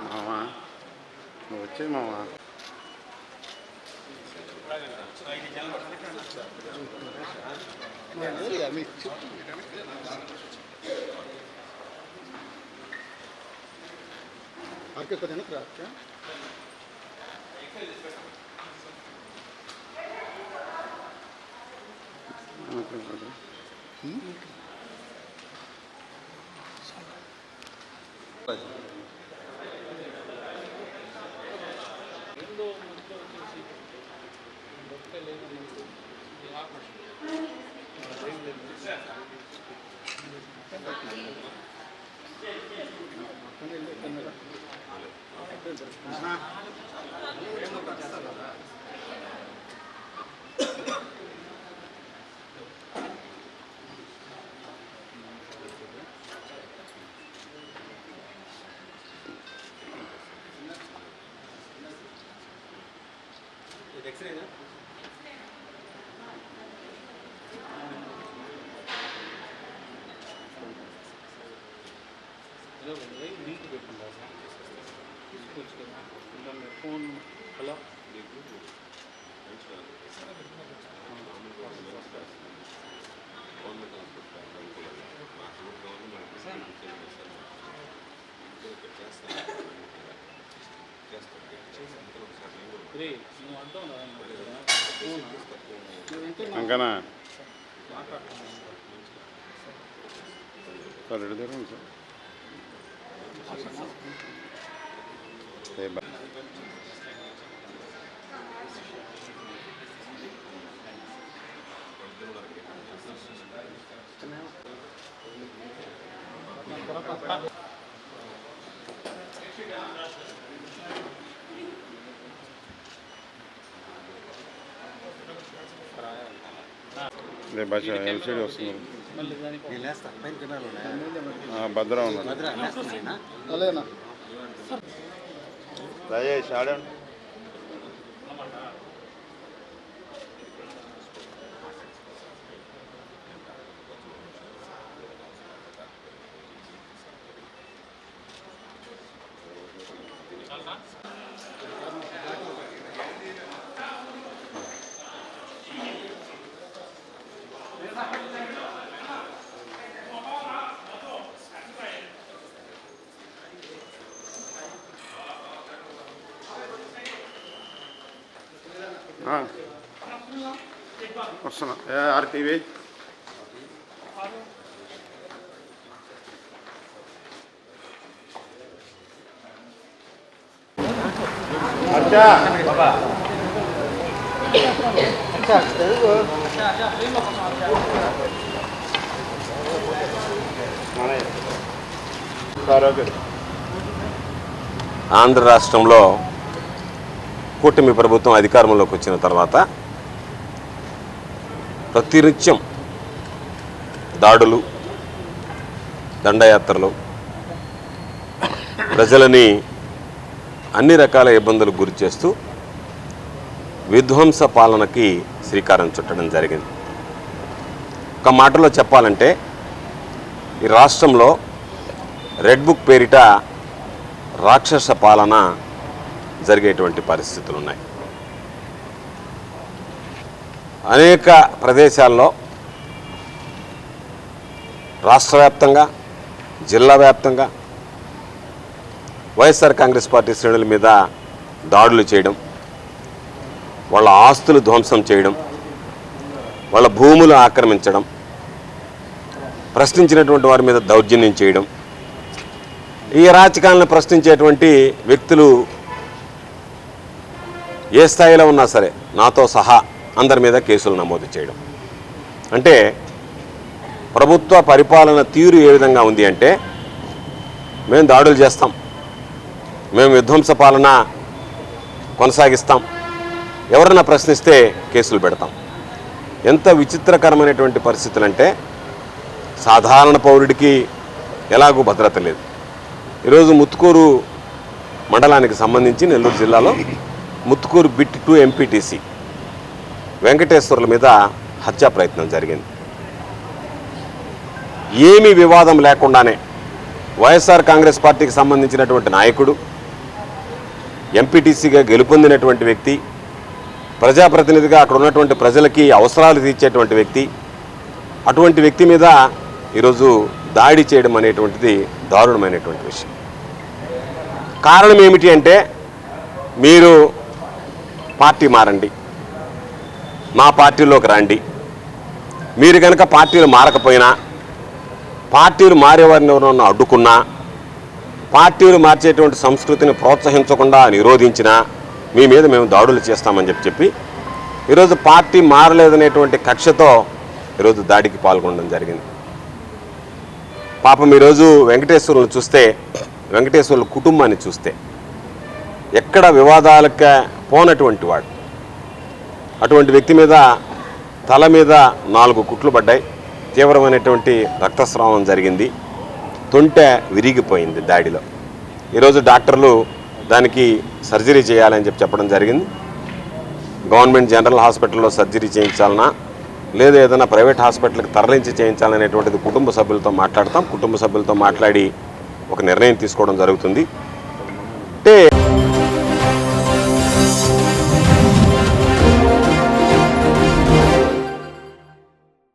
మావా నువ్వు వచ్చే మావా आपके को देना क्या क्या एक्सरे ना नीट పెట్టండి తీసుకొచ్చుకోండి ఫోన్ హలో అంకనా సార్ రెడీ దగ్గర సార్ భాష ఎంసీడీ వస్తుంది భద్రా ఉన్నాడు రాజేష్ ఆడండి వస్తున్నా ఆర్టీవీ ఆంధ్ర రాష్ట్రంలో కూటమి ప్రభుత్వం అధికారంలోకి వచ్చిన తర్వాత ప్రతినిత్యం దాడులు, దండయాత్రలు, ప్రజలని అన్ని రకాల ఇబ్బందులకు గురి చేస్తూ విధ్వంస పాలనకి శ్రీకారం చుట్టడం జరిగింది. ఒక మాటలో చెప్పాలంటే ఈ రాష్ట్రంలో రెడ్ బుక్ పేరిట రాక్షస పాలన జరిగేటువంటి పరిస్థితులు ఉన్నాయి. అనేక ప్రదేశాల్లో రాష్ట్ర వ్యాప్తంగా, జిల్లా వ్యాప్తంగా వైఎస్ఆర్ కాంగ్రెస్ పార్టీ శ్రేణుల మీద దాడులు చేయడం, వాళ్ళ ఆస్తులు ధ్వంసం చేయడం, వాళ్ళ భూములు ఆక్రమించడం, ప్రశ్నించినటువంటి వారి మీద దౌర్జన్యం చేయడం, ఈ అరాచకాలను ప్రశ్నించేటువంటి వ్యక్తులు ఏ స్థాయిలో ఉన్నా సరే నాతో సహా అందరి మీద కేసులు నమోదు చేయడం. అంటే ప్రభుత్వ పరిపాలన తీరు ఏ విధంగా ఉంది అంటే, మేము దాడులు చేస్తాం, మేము విధ్వంస పాలన కొనసాగిస్తాం, ఎవరన్నా ప్రశ్నిస్తే కేసులు పెడతాం. ఎంత విచిత్రకరమైనటువంటి పరిస్థితులు అంటే, సాధారణ పౌరుడికి ఎలాగూ భద్రత లేదు. ఈరోజు ముత్తుకూరు మండలానికి సంబంధించి నెల్లూరు జిల్లాలో ముత్తుకూరు బిట్ 2 ఎంపీటీసీ వెంకటేశ్వర్ల మీద హత్యా ప్రయత్నం జరిగింది. ఏమీ వివాదం లేకుండానే వైఎస్ఆర్ కాంగ్రెస్ పార్టీకి సంబంధించినటువంటి నాయకుడు, ఎంపీటీసీగా గెలుపొందినటువంటి వ్యక్తి, ప్రజాప్రతినిధిగా అక్కడ ఉన్నటువంటి ప్రజలకి అవసరాలు తీర్చేటువంటి వ్యక్తి, అటువంటి వ్యక్తి మీద ఈరోజు దాడి చేయడం అనేటువంటిది దారుణమైనటువంటి విషయం. కారణం ఏమిటి అంటే, మీరు పార్టీ మారండి, మా పార్టీలోకి రండి, మీరు కనుక పార్టీలు మారకపోయినా, పార్టీలు మారేవారిని ఎవరన్నా అడ్డుకున్నా, పార్టీలు మార్చేటువంటి సంస్కృతిని ప్రోత్సహించకుండా నిరోధించినా మీ మీద మేము దాడులు చేస్తామని చెప్పి ఈరోజు పార్టీ మారలేదనేటువంటి కక్షతో ఈరోజు దాడికి పాల్గొనడం జరిగింది. పాపం ఈరోజు వెంకటేశ్వరులను చూస్తే, వెంకటేశ్వరుల కుటుంబాన్ని చూస్తే ఎక్కడ వివాదాలకే పోనటువంటి వాడు, అటువంటి వ్యక్తి మీద తల మీద 4 కుట్లు పడ్డాయి, తీవ్రమైనటువంటి రక్తస్రావం జరిగింది, తొంటె విరిగిపోయింది దాడిలో. ఈరోజు డాక్టర్లు దానికి సర్జరీ చేయాలని చెప్పడం జరిగింది. గవర్నమెంట్ జనరల్ హాస్పిటల్లో సర్జరీ చేయించాలన్నా లేదా ఏదైనా ప్రైవేట్ హాస్పిటల్కి తరలించి చేయించాలనేటువంటిది కుటుంబ సభ్యులతో మాట్లాడతాం. కుటుంబ సభ్యులతో మాట్లాడి ఒక నిర్ణయం తీసుకోవడం జరుగుతుంది.